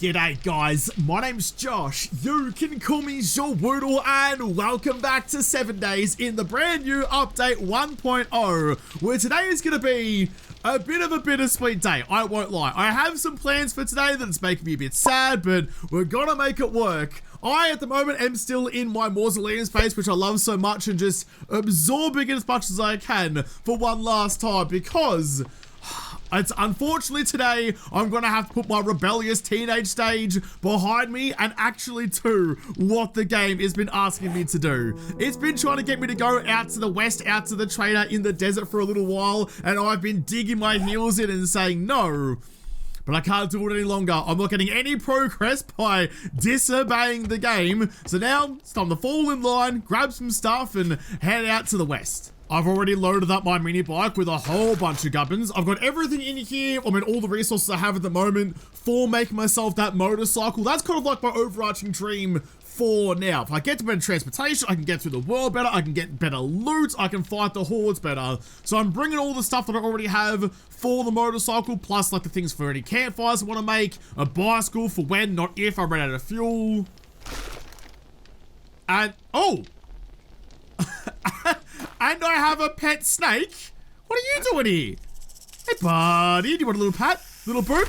G'day guys, my name's Josh, you can call me JaWoodle, and welcome back to 7 days in the brand new update 1.0, where today is going to be a bit of a bittersweet day, I won't lie. I have some plans for today that's making me a bit sad, but we're gonna make it work. I, at the moment, am still in my mausoleum space, which I love so much, and just absorbing it as much as I can for one last time, because it's unfortunately today I'm gonna have to put my rebellious teenage stage behind me and actually do what the game has been asking me to do. It's been trying to get me to go out to the west, out to the trader in the desert for a little while, and I've been digging my heels in and saying no. But I can't do it any longer. I'm not getting any progress by disobeying the game. So now it's time to fall in line, grab some stuff, and head out to the west. I've already loaded up my mini bike with a whole bunch of gubbins. I've got everything in here, I mean all the resources I have at the moment for making myself that motorcycle. That's kind of like my overarching dream for now. If I get to better transportation, I can get through the world better, I can get better loot, I can fight the hordes better. So I'm bringing all the stuff that I already have for the motorcycle, plus like the things for any campfires I want to make, a bicycle for when, not if, I run out of fuel. And, oh! And I have a pet snake. What are you doing here? Hey, buddy. Do you want a little pat? Little boop?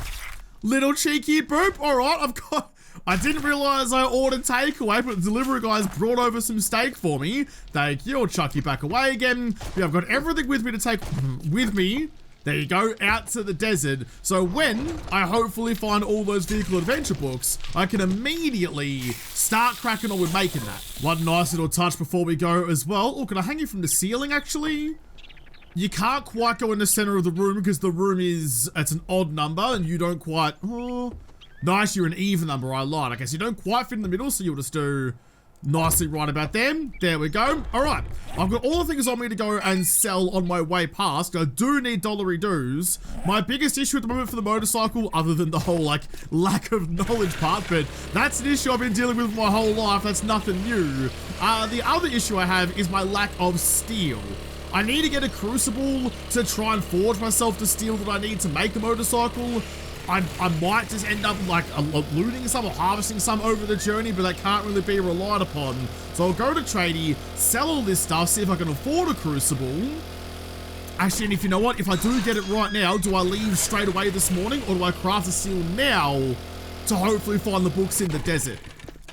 Little cheeky boop? Alright, I didn't realize I ordered takeaway, but the delivery guys brought over some steak for me. Thank you. I'll chuck you back away again. Yeah, I've got everything with me to take with me. There you go, out to the desert. So when I hopefully find all those vehicle adventure books, I can immediately start cracking on with making that. One nice little touch before we go as well. Oh, can I hang you from the ceiling actually? You can't quite go in the center of the room because the room it's an odd number and you don't quite, oh, nice, you're an even number, I lied. Okay, so you don't quite fit in the middle, so you'll just do nicely right about them. There we go. All right, I've got all the things on me to go and sell on my way past. I do need dollary dues. My biggest issue at the moment for the motorcycle, other than the whole like lack of knowledge part, but that's an issue I've been dealing with my whole life. That's nothing new. The other issue I have is my lack of steel. I need to get a crucible to try and forge myself the steel that I need to make the motorcycle. I might just end up like looting some or harvesting some over the journey, but that can't really be relied upon. So I'll go to tradie, sell all this stuff, see if I can afford a crucible. Actually, and if you know what, if I do get it right now, do I leave straight away this morning or do I craft a steel now to hopefully find the books in the desert?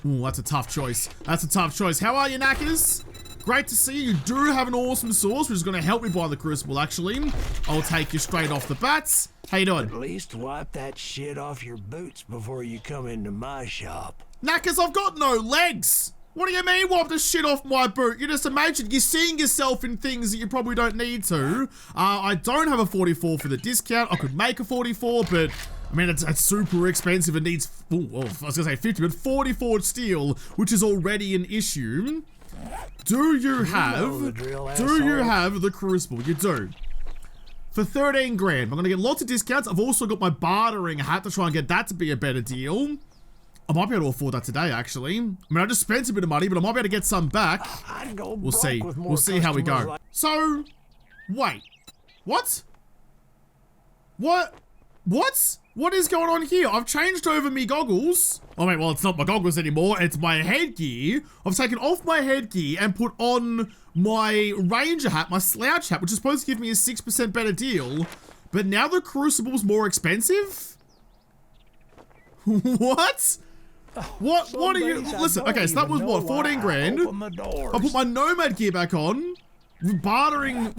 Ooh, that's a tough choice. That's a tough choice. How are you, knackers? Great to see you. You do have an awesome source, which is going to help me buy the crucible, actually. I'll take you straight off the bats. How you doing? At least wipe that shit off your boots before you come into my shop. Knackers, I've got no legs. What do you mean wipe the shit off my boot? You just imagine you're seeing yourself in things that you probably don't need to. I don't have a 44 for the discount. I could make a 44, but I mean, it's super expensive. It needs, well, I was going to say 50, but 44 steel, which is already an issue. Do you have the crucible? You do. For 13 grand, I'm gonna get lots of discounts. I've also got my bartering hat to try and get that to be a better deal. I might be able to afford that today, actually. I mean, I just spent a bit of money, but I might be able to get some back. We'll see. We'll see how we go. So, wait. What? What is going on here? I've changed over me goggles. Oh wait, well, it's not my goggles anymore. It's my headgear. I've taken off my headgear and put on my ranger hat, my slouch hat, which is supposed to give me a 6% better deal. But now the crucible's more expensive? What? What are you? Listen, okay, so that was what, 14 grand? I put my nomad gear back on. Bartering,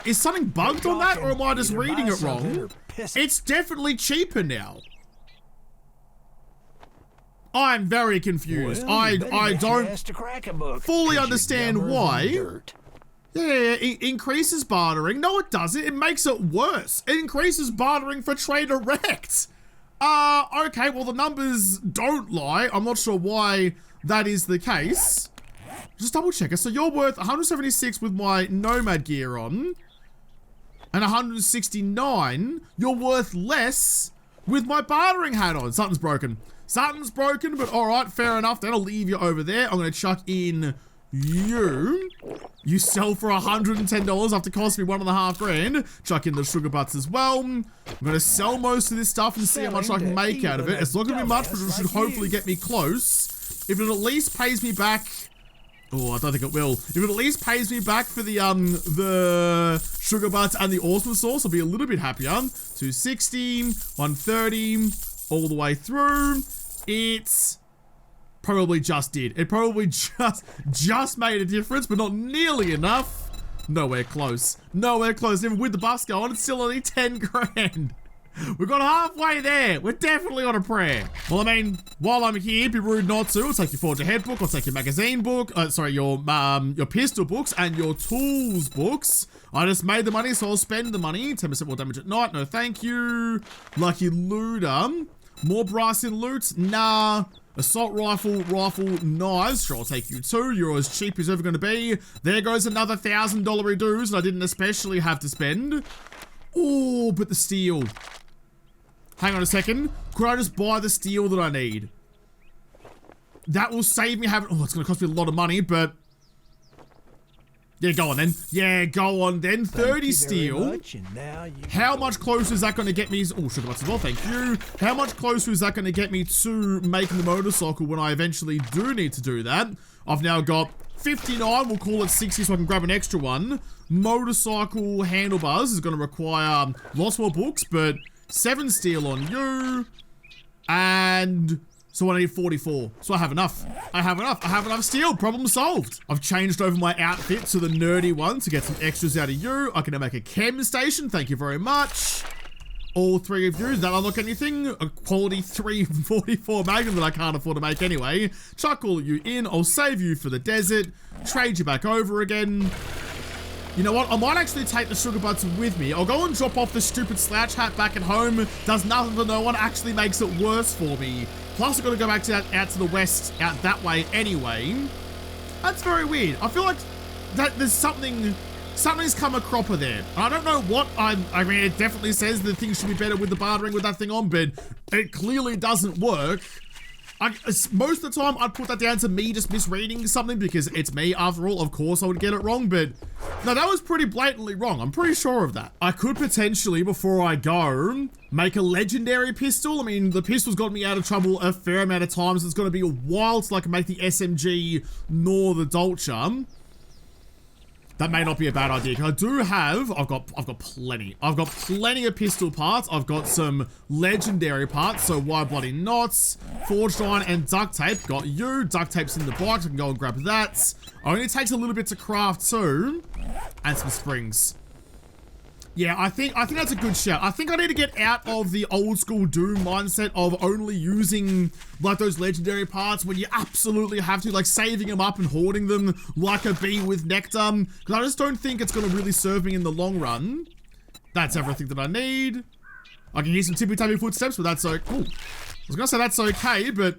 is something bugged on that, or am I just reading it wrong? It's definitely cheaper now. I'm very confused. I don't fully understand why. Yeah, it increases bartering. No, it doesn't. It makes it worse. It increases bartering for trade direct. Okay, well, the numbers don't lie. I'm not sure why that is the case. Just double check it. So you're worth 176 with my nomad gear on, and 169. You're worth less with my bartering hat on. Something's broken. Something's broken, but all right, fair enough. Then I'll leave you over there. I'm going to chuck in you. You sell for $110 after costing me $1.5 grand. Chuck in the sugar butts as well. I'm gonna sell most of this stuff and see how much I can make out of it. It's not gonna be much, but it should hopefully get me close. If it at least pays me back. Oh, I don't think it will. If it at least pays me back for the sugar butts and the awesome sauce, I'll be a little bit happier. 260, 130, all the way through. It's probably just did. It probably just made a difference, but not nearly enough. Nowhere close. Nowhere close. Even with the bus going, it's still only 10 grand. We've got halfway there. We're definitely on a prayer. Well, I mean, while I'm here, be rude not to. I'll take your Forge Ahead book. I'll take your magazine book. Sorry, your pistol books and your tools books. I just made the money, so I'll spend the money. 10% more damage at night. No, thank you. Lucky looter. More brass in loot. Nah. Assault rifle, knives. Sure, I'll take you too. You're as cheap as ever going to be. There goes another $1,000 dues that I didn't especially have to spend. Oh, but the steel. Hang on a second. Could I just buy the steel that I need? That will save me having... Oh, it's going to cost me a lot of money, but... Yeah, go on then. Yeah, go on then. 30 steel. How much closer is that going to get me? Oh, sugar butts as well, thank you. How much closer is that going to get me to making the motorcycle when I eventually do need to do that? I've now got 59. We'll call it 60 so I can grab an extra one. Motorcycle handlebars is going to require lots more books, but 7 steel on you. And... so I need 44. So I have enough. I have enough steel. Problem solved. I've changed over my outfit to the nerdy one to get some extras out of you. I can now make a chem station. Thank you very much. All 3 of you. Does that unlock anything? A quality 344 Magnum that I can't afford to make anyway. Chuck all of you in. I'll save you for the desert. Trade you back over again. You know what? I might actually take the sugar butts with me. I'll go and drop off the stupid slouch hat back at home. Does nothing to no one. Actually makes it worse for me. Plus, I've got to go back to out to the west, out that way anyway. That's very weird. I feel like that there's something's come a cropper there. I don't know what I mean, it definitely says that things should be better with the bartering with that thing on, but it clearly doesn't work. Most of the time, I'd put that down to me just misreading something because it's me. After all, of course, I would get it wrong, but no, that was pretty blatantly wrong. I'm pretty sure of that. I could potentially, before I go, make a legendary pistol. I mean, the pistol's got me out of trouble a fair amount of times. It's going to be a while till I can make the SMG nor the Dolce. That may not be a bad idea. I do have, I've got plenty. I've got plenty of pistol parts. I've got some legendary parts. So why bloody knots, forged iron, and duct tape. Got you. Duct tape's in the box. I can go and grab that. Only takes a little bit to craft too, and some springs. Yeah, I think that's a good shout. I think I need to get out of the old school Doom mindset of only using like those legendary parts when you absolutely have to, like saving them up and hoarding them like a bee with nectar. Because I just don't think it's going to really serve me in the long run. That's everything that I need. I can hear some tippy-tappy footsteps, but that's okay. Ooh, I was going to say that's okay, but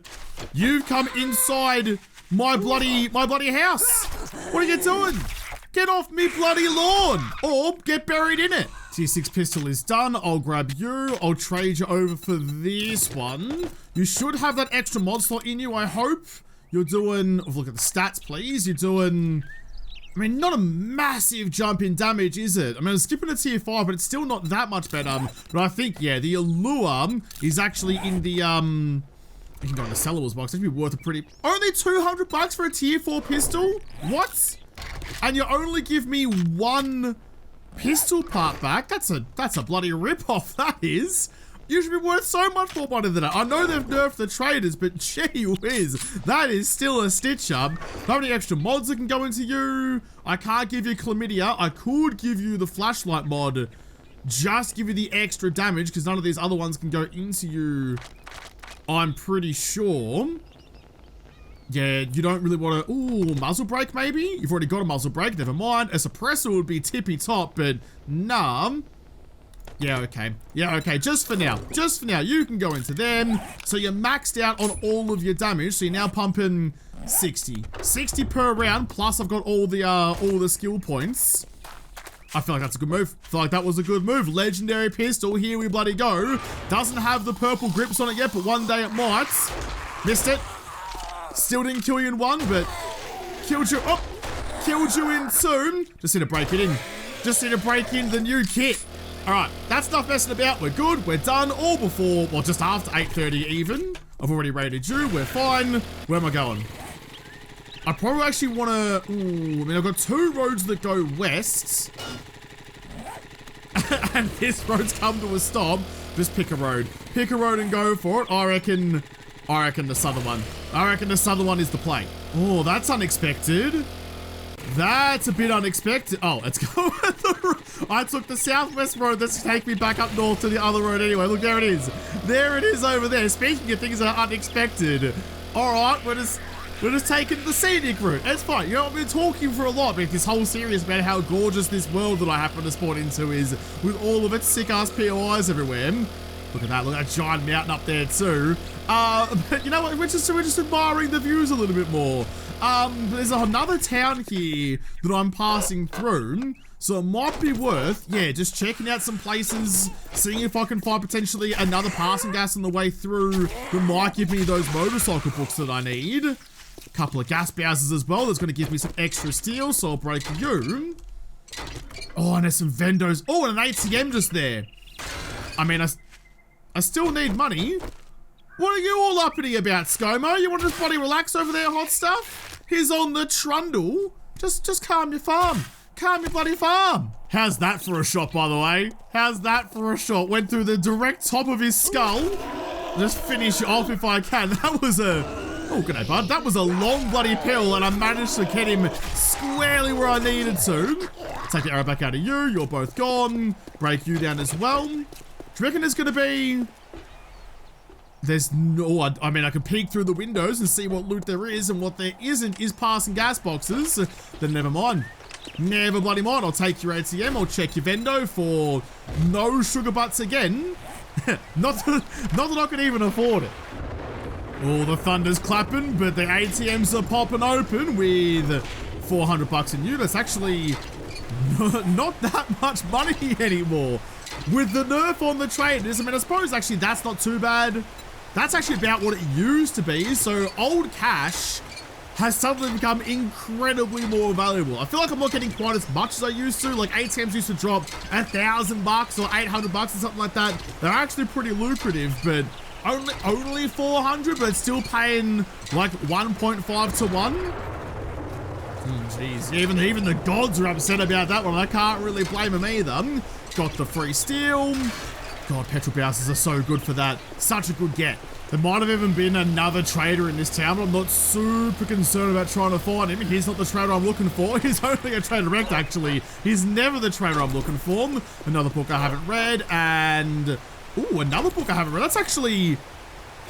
you've come inside my bloody house. What are you doing? Get off me bloody lawn, or get buried in it. Tier 6 pistol is done. I'll grab you. I'll trade you over for this one. You should have that extra mod slot in you, I hope. You're doing, look at the stats, please. You're doing, I mean, not a massive jump in damage, is it? I mean, I'm skipping to tier 5, but it's still not that much better. But I think, yeah, the allure is actually in the, you can go in the sellables box. That'd be worth a pretty, only $200 for a tier 4 pistol? What? And you only give me 1 pistol part back? That's a bloody rip-off, that is. You should be worth so much more money than that. I know they've nerfed the traders, but gee whiz, that is still a stitch-up. How many extra mods that can go into you? I can't give you chlamydia. I could give you the flashlight mod. Just give you the extra damage, because none of these other ones can go into you, I'm pretty sure. Yeah, you don't really want to... Ooh, muzzle brake maybe? You've already got a muzzle brake, never mind. A suppressor would be tippy top, but nah. Yeah, okay. Yeah, okay, just for now. Just for now. You can go into them. So you're maxed out on all of your damage. So you're now pumping 60. 60 per round, plus I've got all the skill points. I feel like that's a good move. I feel like that was a good move. Legendary pistol, here we bloody go. Doesn't have the purple grips on it yet, but one day it might. Missed it. Still didn't kill you in one, but killed you. Oh, killed you in two. Just need to break it in. Just need to break in the new kit. All right, that's enough messing about. We're good. We're done. All before, well, just after 8:30 even. I've already raided you. We're fine. Where am I going? I probably actually want to... I mean, I've got 2 roads that go west. And this road's come to a stop. Just pick a road. Pick a road and go for it. I reckon the southern one. I reckon the southern one is the play. Oh, that's unexpected. That's a bit unexpected. Oh, let's go. I took the southwest road. Let's take me back up north to the other road anyway. Look, there it is. There it is over there. Speaking of things that are unexpected. All right, we're just taking the scenic route. It's fine. You know, I've been talking for a lot with this whole series about how gorgeous this world that I happen to spawn into is with all of its sick-ass POIs everywhere. Look at that. Look at that giant mountain up there too. But you know what? We're just admiring the views a little bit more. There's another town here that I'm passing through. So it might be worth, yeah, just checking out some places, seeing if I can find potentially another passing gas on the way through that might give me those motorcycle books that I need. A couple of gas bowsers as well. That's going to give me some extra steel, so I'll break you. Oh, and there's some vendos. Oh, and an ATM just there. I mean, I still need money. What are you all uppity about, ScoMo? You want to just bloody relax over there, hot stuff? He's on the trundle. Just calm your farm. Calm your bloody farm. How's that for a shot, by the way? How's that for a shot? Went through the direct top of his skull. Just finish it off if I can. That was a... Oh, good day, bud. That was a long bloody pill, and I managed to get him squarely where I needed to. Take the arrow back out of you. You're both gone. Break you down as well. Do you reckon there's going to be... There's no... I mean, I can peek through the windows and see what loot there is, and what there isn't is passing gas boxes. Then never mind. Never bloody mind. I'll take your ATM. I'll check your vendo for no sugar butts again. not that I can even afford it. Oh, the thunder's clapping, but the ATMs are popping open with $400 in you. That's actually not that much money anymore. With the nerf on the traders, I mean, I suppose actually that's not too bad. That's actually about what it used to be. So old cash has suddenly become incredibly more valuable. I feel like I'm not getting quite as much as I used to. Like ATMs used to drop $1,000 or $800 or something like that. They're actually pretty lucrative, but only 400, but it's still paying like 1.5 to 1. Jeez, even the gods are upset about that one. I can't really blame them either. Got the free steel. God, petrol bouses are so good for that. Such a good get. There might have even been another trader in this town, but I'm not super concerned about trying to find him. He's not the trader I'm looking for. He's only a trader direct, actually. He's never the trader I'm looking for. Another book I haven't read, and... Ooh, another book I haven't read.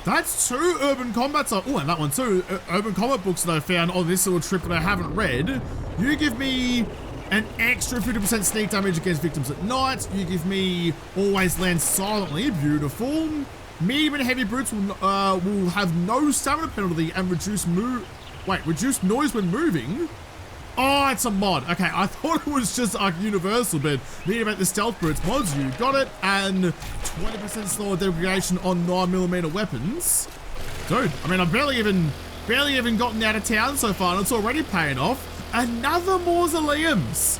That's 2 urban combats. Oh, and that one too. Urban combat books that I found on this little trip that I haven't read. You give me an extra 50% sneak damage against victims at night. You give me always land silently. Beautiful. Medium and heavy boots will have no stamina penalty and reduce noise when moving. Oh, it's a mod. Okay, I thought it was just like universal, but need about the stealth boots mods. You got it, and 20% slower degradation on 9mm weapons. Dude, I mean, I've barely even gotten out of town so far, and it's already paying off. Another mausoleums.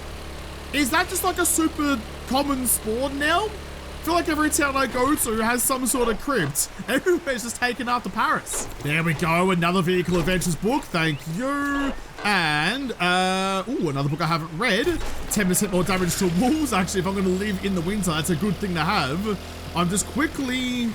Is that just like a super common spawn now? I feel like every town I go to has some sort of crypt. Everywhere's just taken after Paris. There we go, another vehicle adventures book, thank you. And, ooh, another book I haven't read. 10% more damage to wolves. Actually, if I'm gonna live in the winter, that's a good thing to have. I'm just quickly...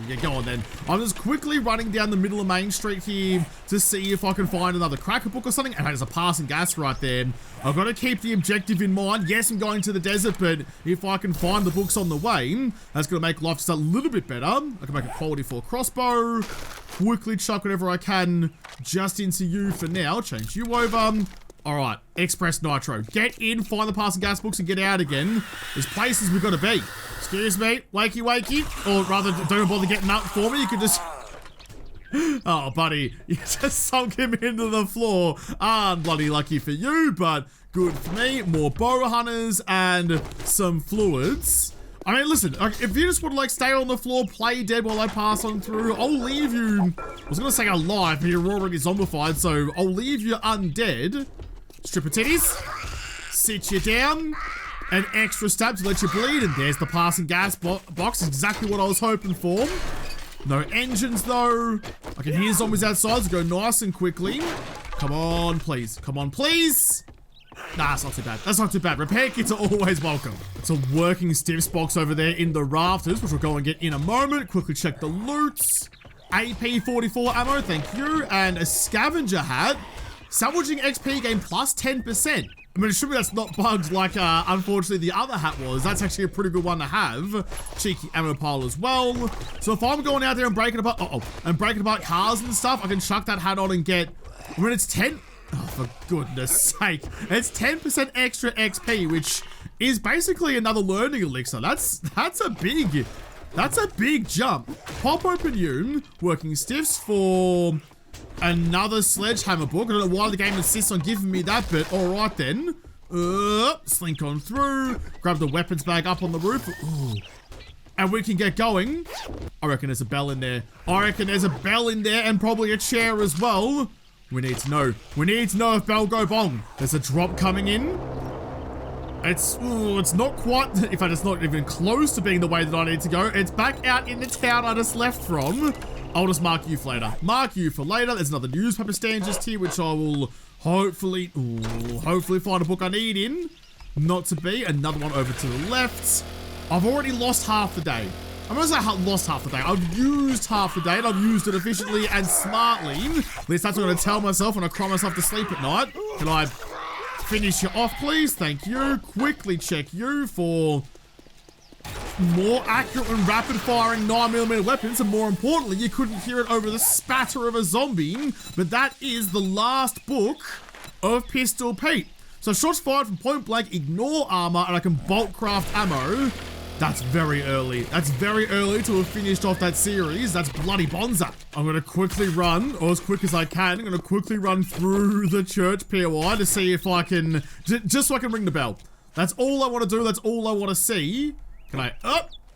Yeah, go on then. I'm just quickly running down the middle of Main Street here to see if I can find another cracker book or something. And there's a passing gas right there. I've got to keep the objective in mind. Yes, I'm going to the desert, but if I can find the books on the way, that's going to make life just a little bit better. I can make a quality 4 crossbow. Quickly chuck whatever I can just into you for now. Change you over. All right, Express Nitro. Get in, find the passing gas books, and get out again. There's places we've got to be. Excuse me, wakey wakey. Or rather, don't bother getting up for me. You can just... Oh, buddy, you just sunk him into the floor. Bloody lucky for you, but good for me. More bow hunters and some fluids. I mean, listen, if you just want to like stay on the floor, play dead while I pass on through, I'll leave you, I was gonna say alive, but you're already zombified, so I'll leave you undead. Stripper titties, sit you down, an extra stab to let you bleed, and there's the passing gas box, exactly what I was hoping for. No engines though. I can hear zombies outside, so go nice and quickly. Come on, please. Come on, please. Nah, that's not too bad. That's not too bad. Repair kits are always welcome. It's a working stiffs box over there in the rafters, which we'll go and get in a moment. Quickly check the loot. AP-44 ammo, thank you. And a scavenger hat. Salvaging XP gain plus 10%. I mean, assuming that's not bugged like, unfortunately, the other hat was. That's actually a pretty good one to have. Cheeky ammo pile as well. So if I'm going out there and breaking apart, breaking apart cars and stuff, I can chuck that hat on and get, I mean, it's 10, oh, for goodness sake. It's 10% extra XP, which is basically another learning elixir. That's a big jump. Pop open you, working stiffs for another sledgehammer book. I don't know why the game insists on giving me that, but alright then. Slink on through. Grab the weapons bag up on the roof. Ooh. And we can get going. I reckon there's a bell in there. I reckon there's a bell in there and probably a chair as well. We need to know. We need to know if bell go bong. There's a drop coming in. It's not quite, in fact, it's not even close to being the way that I need to go. It's back out in the town I just left from. I'll just mark you for later. Mark you for later. There's another newspaper stand just here, which I will hopefully find a book I need in. Not to be. Another one over to the left. I've already lost half the day. I'm gonna say lost half the day. I've used half the day and I've used it efficiently and smartly. At least that's what I'm gonna tell myself when I cry myself to sleep at night. Can I finish you off, please? Thank you. Quickly check you for more accurate and rapid-firing 9mm weapons, and more importantly, you couldn't hear it over the spatter of a zombie, but that is the last book of Pistol Pete. So shots fired from point blank, ignore armor, and I can bolt craft ammo. That's very early. That's very early to have finished off that series. That's bloody bonza. I'm gonna quickly run, or as quick as I can, I'm gonna quickly run through the church POI to see if I can, just so I can ring the bell. That's all I want to do, that's all I want to see. Can I,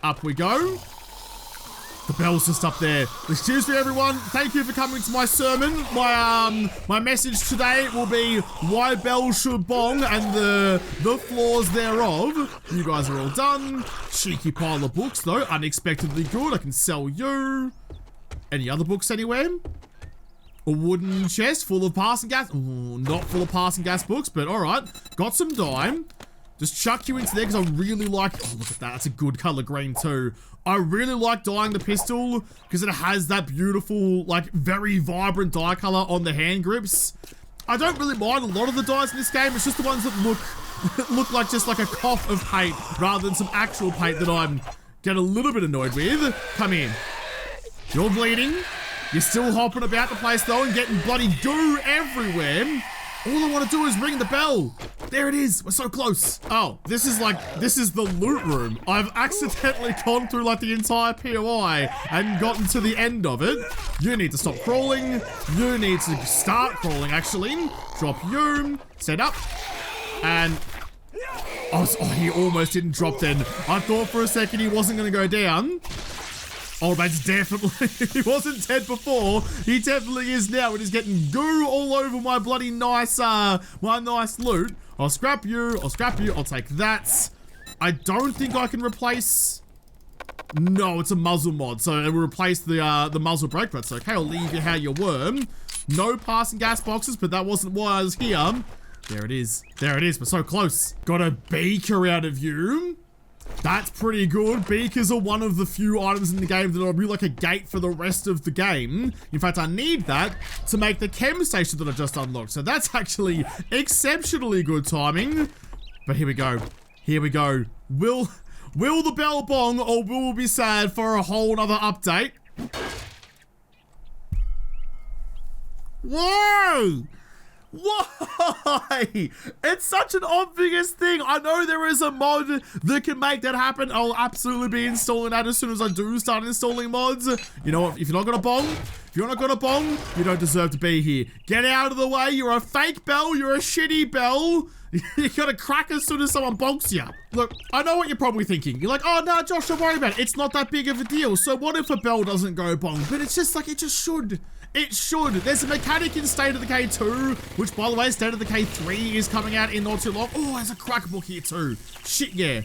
up we go. The bell's just up there. Excuse me, everyone. Thank you for coming to my sermon. My message today will be why bells should bong and the flaws thereof. You guys are all done. Cheeky pile of books, though. Unexpectedly good. I can sell you. Any other books anywhere? A wooden chest full of passing gas. Ooh, not full of passing gas books, but all right. Got some dime. Just chuck you into there because I really like, oh, look at that. That's a good color green too. I really like dyeing the pistol because it has that beautiful, like, very vibrant dye color on the hand grips. I don't really mind a lot of the dyes in this game. It's just the ones that look like just like a cough of paint rather than some actual paint that I'm getting a little bit annoyed with. Come in. You're bleeding. You're still hopping about the place though and getting bloody goo everywhere. All I want to do is ring the bell. There it is. We're so close. Oh, this is the loot room. I've accidentally gone through like the entire POI and gotten to the end of it. You need to stop crawling. You need to start crawling, actually. Drop you. Set up. And oh, he almost didn't drop then. I thought for a second he wasn't going to go down. Oh, that's definitely, he wasn't dead before. He definitely is now. It is getting goo all over my bloody nice, my nice loot. I'll scrap you, I'll take that. I don't think I can replace, no, it's a muzzle mod. So it will replace the muzzle brake, but that's okay. I'll leave you how you were. No passing gas boxes, but that wasn't why I was here. There it is, we're so close. Got a beaker out of you. That's pretty good. Beakers are one of the few items in the game that are really like a gate for the rest of the game. In fact, I need that to make the chem station that I just unlocked. So that's actually exceptionally good timing. But here we go. Here we go. Will the bell bong or will we be sad for a whole nother update? Whoa! Why? It's such an obvious thing. I know there is a mod that can make that happen. I'll absolutely be installing that as soon as I do start installing mods. You know what? If you're not gonna bong, If you're not gonna bong, you don't deserve to be here. Get out of the way. You're a fake bell. You're a shitty bell. You gotta crack as soon as someone bonks you. Look, I know what you're probably thinking. You're like, oh no, Josh, don't worry about it. It's not that big of a deal. So what if a bell doesn't go bong? But it's just like, it just should. It should. There's a mechanic in State of Decay 2, which, by the way, State of Decay 3 is coming out in not too long. Oh, there's a crack book here too. Shit, yeah.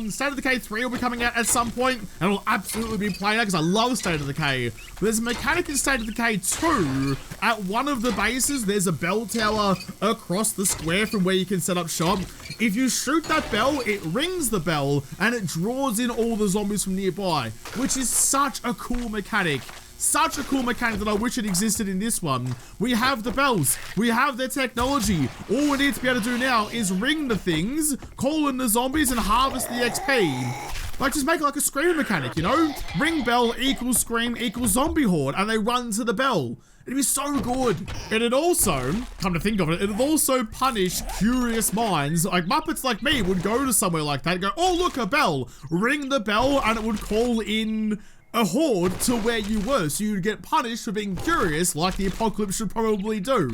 State of Decay 3 will be coming out at some point, and I'll absolutely be playing that because I love State of Decay. But there's a mechanic in State of Decay 2. At one of the bases, there's a bell tower across the square from where you can set up shop. If you shoot that bell, it rings the bell, and it draws in all the zombies from nearby, which is such a cool mechanic. Such a cool mechanic that I wish it existed in this one. We have the bells. We have their technology. All we need to be able to do now is ring the things, call in the zombies, and harvest the XP. Like, just make it like a scream mechanic, you know? Ring bell equals scream equals zombie horde, and they run to the bell. It'd be so good. And it also, come to think of it, it'd also punish curious minds. Like, Muppets like me would go to somewhere like that and go, oh, look, a bell. Ring the bell, and it would call in a horde to where you were, so you'd get punished for being curious, like the apocalypse should probably do.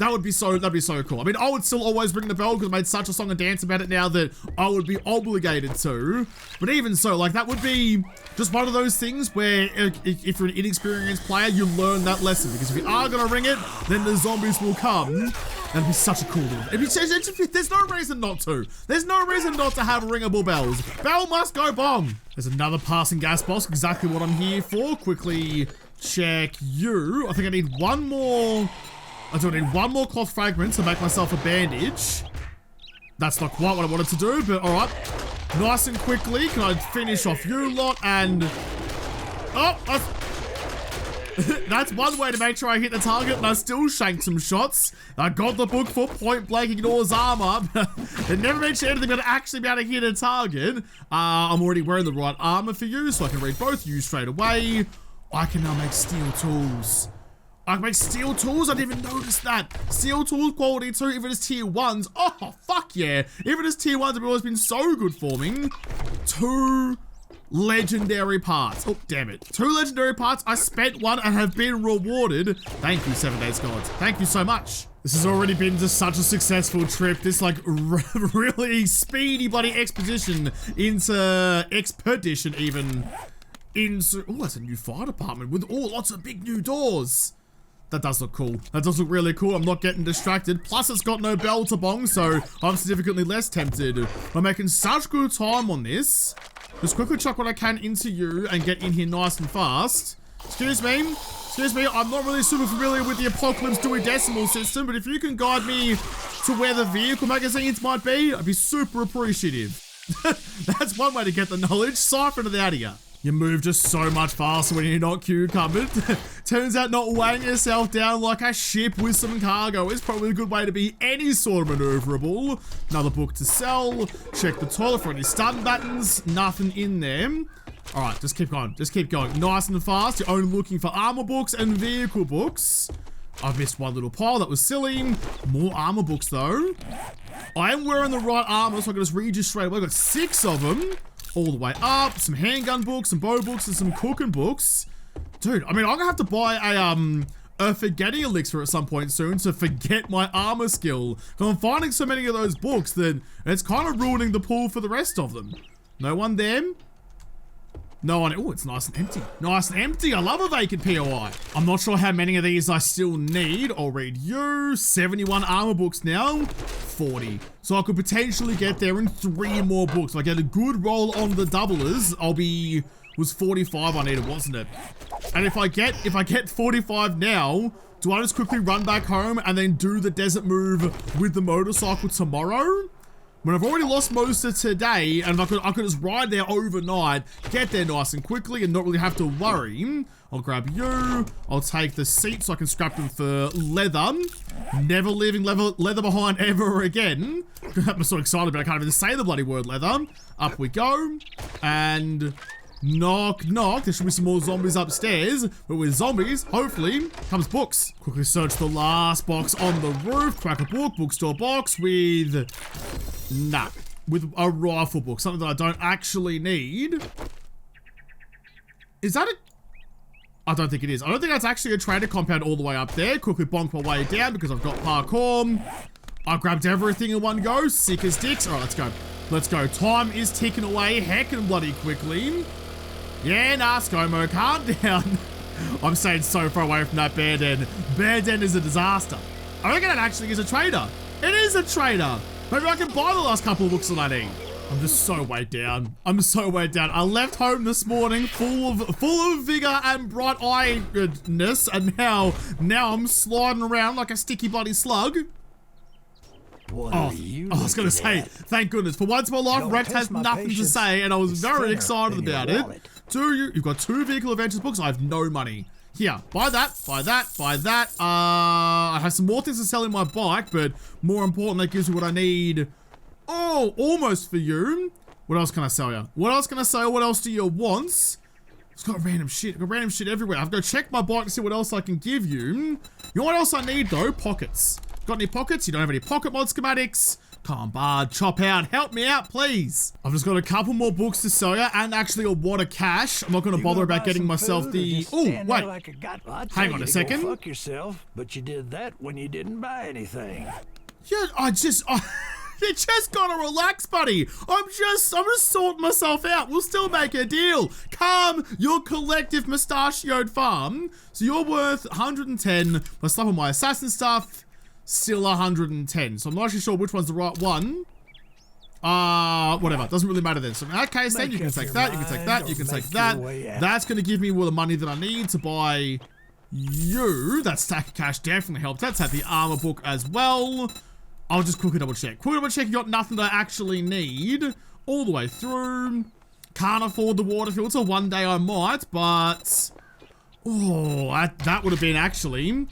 That'd be so cool. I mean, I would still always ring the bell because I made such a song and dance about it now that I would be obligated to. But even so, like, that would be just one of those things where if you're an inexperienced player, you learn that lesson. Because if you are gonna ring it, then the zombies will come. That'd be such a cool little. There's no reason not to. There's no reason not to have ringable bells. Bell must go bong. There's another passing gas box, exactly what I'm here for. Quickly check you. I think I need one more. I do need one more cloth fragment to make myself a bandage. That's not quite what I wanted to do, but all right. Nice and quickly, can I finish off you lot and... Oh, that's one way to make sure I hit the target, and I still shank some shots. I got the book for point blank ignores armor. It never mentioned anything about actually being able to hit a target. I'm already wearing the right armor for you, so I can read both of you straight away. I can now make steel tools. I can make steel tools? I didn't even notice that. Steel tools quality 2, if it is tier 1s. Oh, fuck yeah. If it is tier 1s, it's always been so good for me. 2 legendary parts. Oh, damn it. 2 legendary parts. I spent 1 and have been rewarded. Thank you, 7 Days Gods. Thank you so much. This has already been just such a successful trip. This, like, really speedy bloody expedition into expedition even. Into, oh, that's a new fire department with lots of big new doors. That does look cool. That does look really cool. I'm not getting distracted. Plus, it's got no bell to bong, so I'm significantly less tempted. I'm making such good time on this. Just quickly chuck what I can into you and get in here nice and fast. Excuse me. Excuse me. I'm not really super familiar with the Apocalypse Dewey Decimal system, but if you can guide me to where the vehicle magazines might be, I'd be super appreciative. That's one way to get the knowledge. Siphon it out of you. You move just so much faster when you're not cucumbered. Turns out not weighing yourself down like a ship with some cargo is probably a good way to be any sort of maneuverable. Another book to sell. Check the toilet for any stun buttons. Nothing in there. All right, just keep going. Just keep going. Nice and fast. You're only looking for armor books and vehicle books. I've missed one little pile. That was silly. More armor books, though. I am wearing the right armor, so I can just read you straight away. I've got 6 of them. All the way up, some handgun books, some bow books, and some cooking books. Dude, I mean, I'm gonna have to buy a forgetting elixir at some point soon to forget my armor skill. Because I'm finding so many of those books that it's kind of ruining the pool for the rest of them. No one there. No one. Oh, it's nice and empty. Nice and empty. I love a vacant POI. I'm not sure how many of these I still need. I'll read you. 71 armor books now. 40. So I could potentially get there in 3 more books. If I get a good roll on the doublers, I'll be... Was 45 I needed, wasn't it? And if I get 45 now, do I just quickly run back home and then do the desert move with the motorcycle tomorrow? When I've already lost most of today, and I could just ride there overnight, get there nice and quickly, and not really have to worry. I'll grab you. I'll take the seat so I can scrap them for leather. Never leaving leather behind ever again. I'm so excited, but I can't even say the bloody word leather. Up we go. And knock, knock. There should be some more zombies upstairs. But with zombies, hopefully, comes books. Quickly search the last box on the roof. Crack a book. Bookstore box with... Nah. With a rifle book. Something that I don't actually need. Is that a... I don't think it is. I don't think that's actually a trader compound all the way up there. Quickly bonk my way down because I've got parkour. I grabbed everything in one go. Sick as dicks. All right, let's go. Let's go. Time is ticking away heckin' bloody quickly. Yeah, nah, ScoMo, calm down. I'm staying so far away from that bear den. Bear den is a disaster. I reckon it actually is a trader. It is a trader. Maybe I can buy the last couple of books that I need. I'm just so weighed down. I'm so weighed down. I left home this morning full of vigor and bright-eyedness, and now I'm sliding around like a sticky bloody slug. What are you I was gonna say, thank goodness. For once in my life, Rex has nothing to say, and I was very excited about it. You've got 2 vehicle adventures books. I have no money. Here, buy that, buy that, buy that. I have some more things to sell in my bike, but more important, that gives me what I need. Oh, almost for you. What else can I sell you? What else can I sell? What else do you want? It's got random shit. I've got random shit everywhere. I've got to check my bike to see what else I can give you. You know what else I need though? Pockets. Got any pockets? You don't have any pocket mod schematics? Come on, Bard, chop out. Help me out, please. I've just got a couple more books to sell you and actually a wad of cash. I'm not going to bother about getting myself the... Oh, wait. Like hang on a second. Fuck yourself, but you did that when you didn't buy anything. Yeah, you just gotta relax, buddy. I'm just sorting myself out. We'll still make a deal. Calm your collective mustachioed farm. So you're worth 110 plus stuff on my assassin stuff. Still 110. So I'm not actually sure which one's the right one. Whatever. Doesn't really matter then. So in that case, then you can take that, you can take that, you can take that. That's gonna give me all the money that I need to buy you. That stack of cash definitely helps. That's at the armor book as well. I'll just quickly double check. Quickly double check you got nothing that I actually need. All the way through. Can't afford the water field, so one day I might, but... Oh, that would have been actually...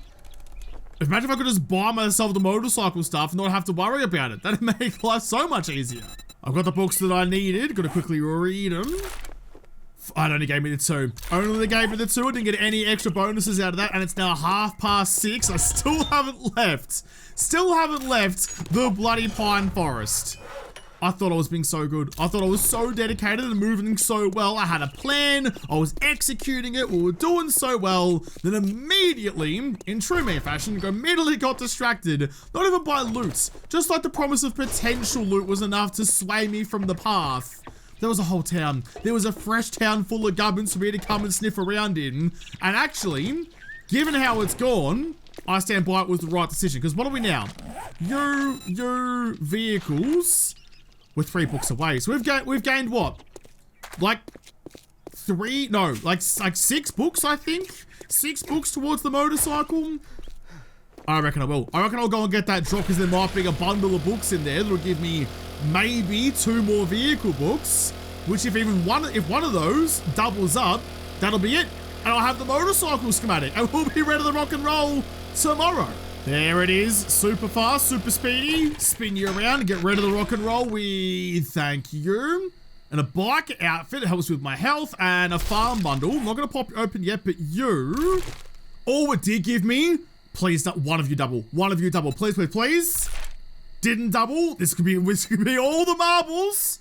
Imagine if I could just buy myself the motorcycle stuff and not have to worry about it. That'd make life so much easier. I've got the books that I needed. Gotta quickly read them. It only gave me the 2. Only gave me the 2. I didn't get any extra bonuses out of that, and it's now 6:30. I still haven't left. Still haven't left the bloody pine forest. I thought I was being so good. I thought I was so dedicated and moving so well. I had a plan. I was executing it. We were doing so well. Then immediately, in true me fashion, immediately got distracted. Not even by loot. Just like the promise of potential loot was enough to sway me from the path. There was a whole town. There was a fresh town full of gubbins for me to come and sniff around in. And actually, given how it's gone, I stand by it was the right decision. Because what are we now? Your vehicles... We're 3 books away. So we've gained what? Like 3? No, like 6 books, I think. 6 books towards the motorcycle. I reckon I will. I reckon I'll go and get that drop because there might be a bundle of books in there that'll give me maybe 2 more vehicle books. Which if one of those doubles up, that'll be it. And I'll have the motorcycle schematic and we'll be ready to rock and roll tomorrow. There it is, super fast, super speedy, spin you around and get rid of the rock and roll. We thank you. And a bike outfit helps with my health and a farm bundle. I'm not gonna pop open yet, but you, all it did give me, please, one of you double, please, please, please. Didn't double, this could be all the marbles.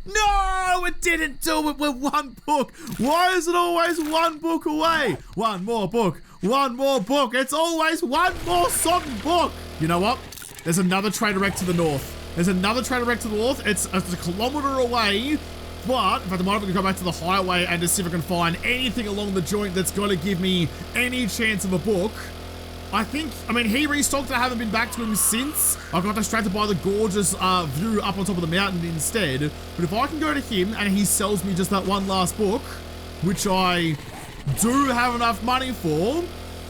No, it didn't do it with 1 book. Why is it always 1 book away? 1 more book. 1 more book. It's always 1 more sodden book. You know what? There's another trader wreck to the north. It's a kilometer away. But if I might have to go back to the highway and just see if I can find anything along the joint that's going to give me any chance of a book. I mean, he restocked. I haven't been back to him since. I got distracted by the gorgeous view up on top of the mountain instead. But if I can go to him and he sells me just that 1 last book, which I do have enough money for,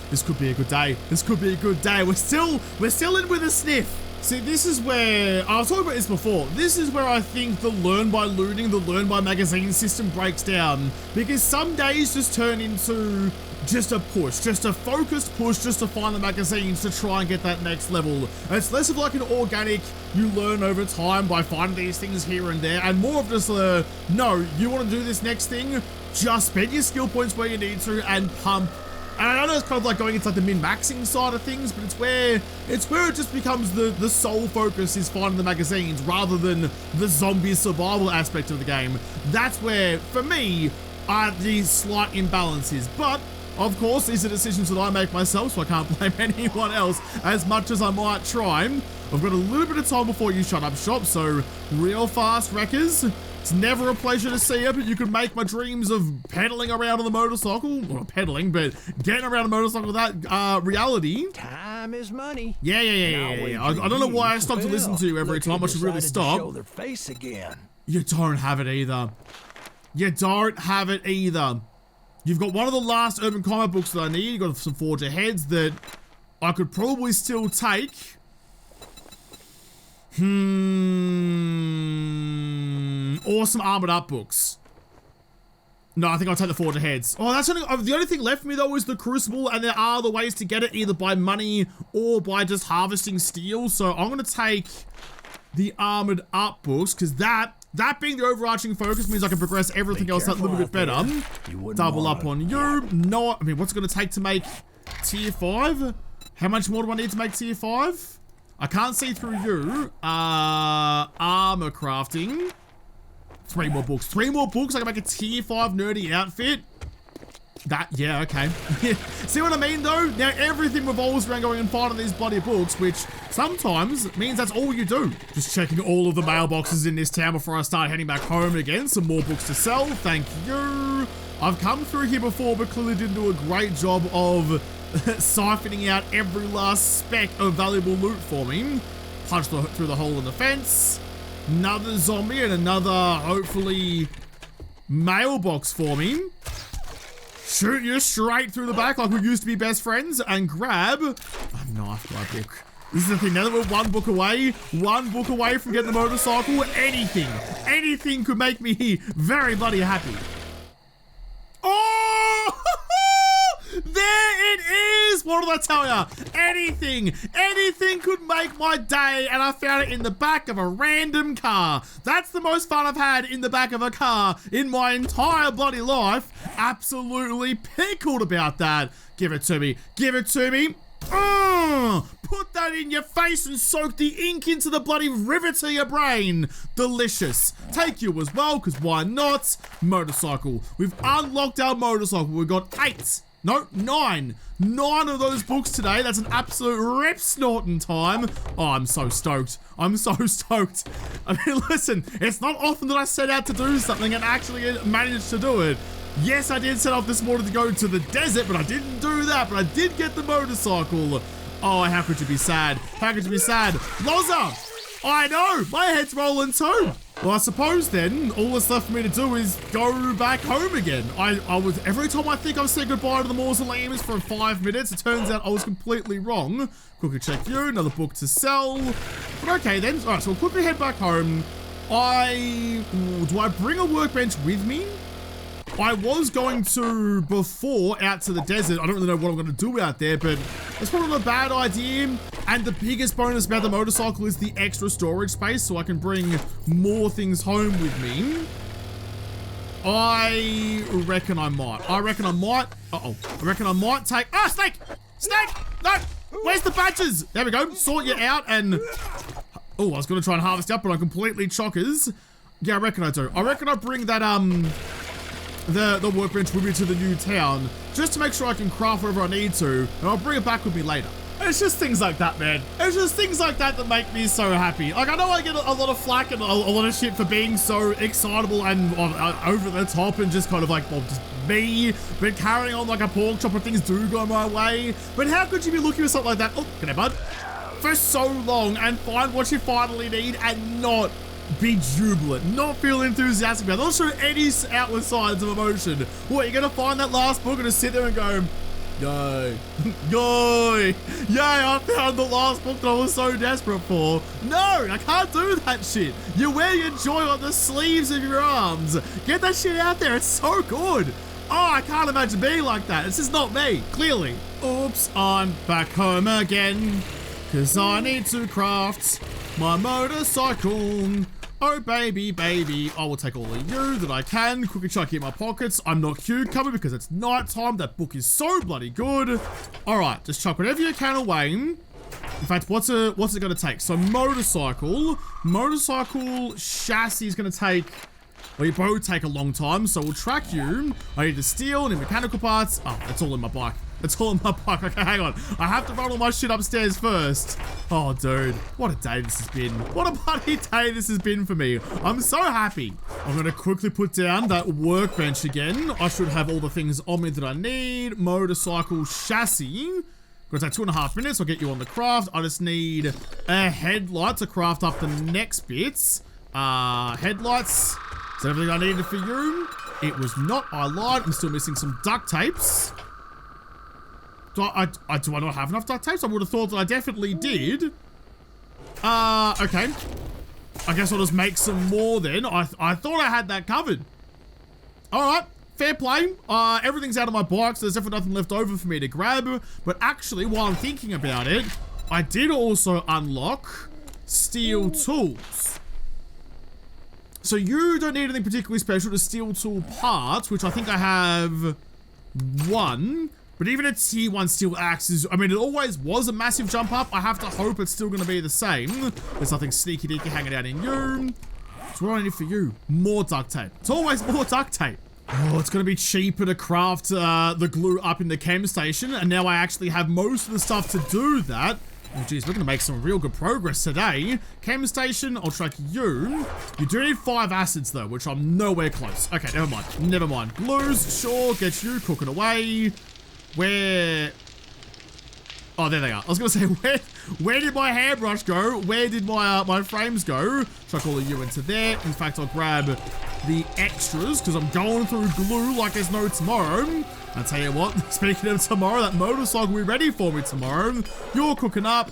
this could be a good day. This could be a good day. We're still in with a sniff. See, this is where, I was talking about this before, this is where I think the learn by looting, the learn by magazine system breaks down. Because some days just turn into just a push, just a focused push just to find the magazines to try and get that next level. It's less of like an organic, you learn over time by finding these things here and there, and more of just a, no, you want to do this next thing, just spend your skill points where you need to and pump. And I know it's kind of like going into like the min-maxing side of things, but it's where it just becomes the sole focus is finding the magazines rather than the zombie survival aspect of the game. That's where, for me, are these slight imbalances. But Of course, these are decisions that I make myself, so I can't blame anyone else as much as I might try. I've got a little bit of time before you shut up shop, so real fast, wreckers. It's never a pleasure to see you, but you can make my dreams of pedaling around on the motorcycle, well, not pedaling, but getting around a motorcycle that reality. Time is money. Yeah. I don't know why I stopped to listen to you every time. I should really stop. Show their face again. You don't have it either. You don't have it either. You've got one of the last urban combat books that I need. You've got some Forge Aheads that I could probably still take. Awesome Armored Up books. No, I think I'll take the Forge Aheads. Oh, that's the only thing left for me though is the Crucible, and there are the ways to get it either by money or by just harvesting steel. So I'm gonna take the Armored Up books, because that being the overarching focus means I can progress everything else that little bit better. Double up on you. No, I mean, what's it gonna take to make tier 5? How much more do I need to make tier 5? I can't see through you. Armor crafting. 3 more books. 3 more books. I can make a tier 5 nerdy outfit. Yeah, okay. See what I mean though? Now everything revolves around going and finding these bloody books, which sometimes means that's all you do. Just checking all of the mailboxes in this town before I start heading back home again. Some more books to sell. Thank you. I've come through here before, but clearly didn't do a great job of siphoning out every last speck of valuable loot for me. Punch through the hole in the fence. Another zombie and another, hopefully, mailbox for me. Shoot you straight through the back like we used to be best friends and grab a knife by book. This is the thing, now that we're one book away from getting the motorcycle, anything could make me very bloody happy. Oh! There it is! What did I tell ya? Anything could make my day, and I found it in the back of a random car. That's the most fun I've had in the back of a car in my entire bloody life. Absolutely pickled about that. Give it to me. Give it to me. Put that in your face and soak the ink into the bloody river to your brain. Delicious. Take you as well, because why not? Motorcycle. We've unlocked our motorcycle. We've got 9 of those books today. That's an absolute rip snorting time. Oh, I'm so stoked. I'm so stoked. I mean, listen, it's not often that I set out to do something and actually manage to do it. Yes, I did set off this morning to go to the desert, but I didn't do that. But I did get the motorcycle. Oh, how could you be sad? How could you be sad? Loza! I know! My head's rolling too! Well, I suppose then, all that's left for me to do is go back home again. Every time I think I've said goodbye to the mausoleums for 5 minutes, it turns out I was completely wrong. Quickly check you, another book to sell. But okay then, alright, so we'll quickly head back home. Do I bring a workbench with me? I was going to, before, out to the desert. I don't really know what I'm going to do out there, but it's probably not a bad idea. And the biggest bonus about the motorcycle is the extra storage space, so I can bring more things home with me. I reckon I might. I reckon I might take... Ah, snake! Snake! No! Where's the badges? There we go. Sort you out and... Oh, I was going to try and harvest up, but I'm completely chockers. Yeah, I reckon I do. I reckon I bring that, the workbench with me to the new town, just to make sure I can craft wherever I need to, and I'll bring it back with me later. It's just things like that, man. It's just things like that that make me so happy. Like, I know I get a lot of flack and a lot of shit for being so excitable and over the top and just kind of like, well, just me, but carrying on like a pork chop when things do go my way. But how could you be looking for something like that? Oh, g'day, bud. For so long and find what you finally need and not be jubilant, not feel enthusiastic about it, not show any outward signs of emotion. What, you're gonna find that last book and just sit there and go, yay, yay, yay, I found the last book that I was so desperate for. No, I can't do that shit. You wear your joy on the sleeves of your arms. Get that shit out there, it's so good. Oh, I can't imagine being like that. It's just not me, clearly. Oops, I'm back home again, cause I need to craft my motorcycle. Oh, baby, baby. I will take all of you that I can. Quickly try to keep my pockets. I'm not cucumber because it's night time. That book is so bloody good. All right, just chuck whatever you can away. In fact, what's it going to take? So motorcycle chassis is going to take Well, you both take a long time, so we'll track you. I need the steel, need mechanical parts. Oh, it's all in my bike. It's all in my bike. Okay, hang on. I have to run all my shit upstairs first. Oh, dude. What a day this has been. What a bloody day this has been for me. I'm so happy. I'm going to quickly put down that workbench again. I should have all the things on me that I need. Motorcycle chassis. Got that 2.5 minutes. I'll get you on the craft. I just need a headlight to craft up the next bits. Headlights. Is that everything I needed for you? It was not. I lied. I'm still missing some duct tapes. Do I not have enough duct tapes? I would have thought that I definitely did. Okay. I guess I'll just make some more then. I thought I had that covered. Alright. Fair play. Everything's out of my box. There's definitely nothing left over for me to grab. But actually, while I'm thinking about it, I did also unlock steel tools. So you don't need anything particularly special to steel tool parts, which I think I have 1. But even a tier 1 steel axe is, I mean, it always was a massive jump up. I have to hope it's still going to be the same. There's nothing sneaky deaky hanging out in you. So what do I need for you? More duct tape. It's always more duct tape. Oh, it's going to be cheaper to craft the glue up in the chem station. And now I actually have most of the stuff to do that. Oh, geez, we're going to make some real good progress today. Chem station, I'll track you. You do need 5 acids, though, which I'm nowhere close. Okay, never mind. Never mind. Glues, sure, get you cooking away. Where... Oh, there they are. I was going to say, where did my hairbrush go? Where did my my frames go? Chuck all of you into there. In fact, I'll grab the extras because I'm going through glue like there's no tomorrow. I'll tell you what, speaking of tomorrow, that motorcycle will be ready for me tomorrow. You're cooking up.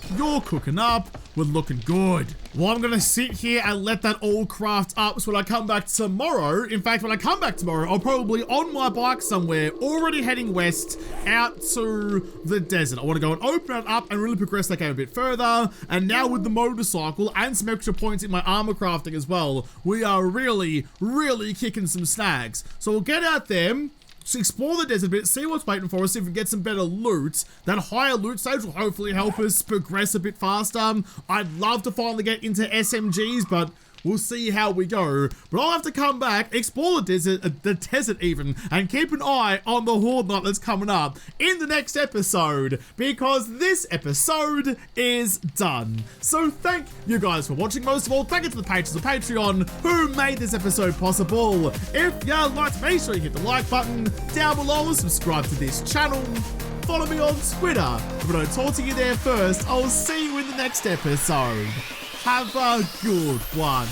We're looking good. Well, I'm going to sit here and let that all craft up. So when I come back tomorrow, in fact, when I come back tomorrow, I'll probably on my bike somewhere, already heading west out to the desert. I want to go and open it up and really progress that game a bit further. And now with the motorcycle and some extra points in my armor crafting as well, we are really, really kicking some snags. So we'll get out there, explore the desert a bit, see what's waiting for us, see if we can get some better loot. That higher loot stage will hopefully help us progress a bit faster. I'd love to finally get into SMGs, but we'll see how we go. But I'll have to come back, explore the desert even, and keep an eye on the Horde Night that's coming up in the next episode, because this episode is done. So thank you guys for watching. Most of all, thank you to the patrons of Patreon who made this episode possible. If you liked, make sure you hit the like button down below, subscribe to this channel, follow me on Twitter. If I don't talk to you there first, I'll see you in the next episode. Have a good one.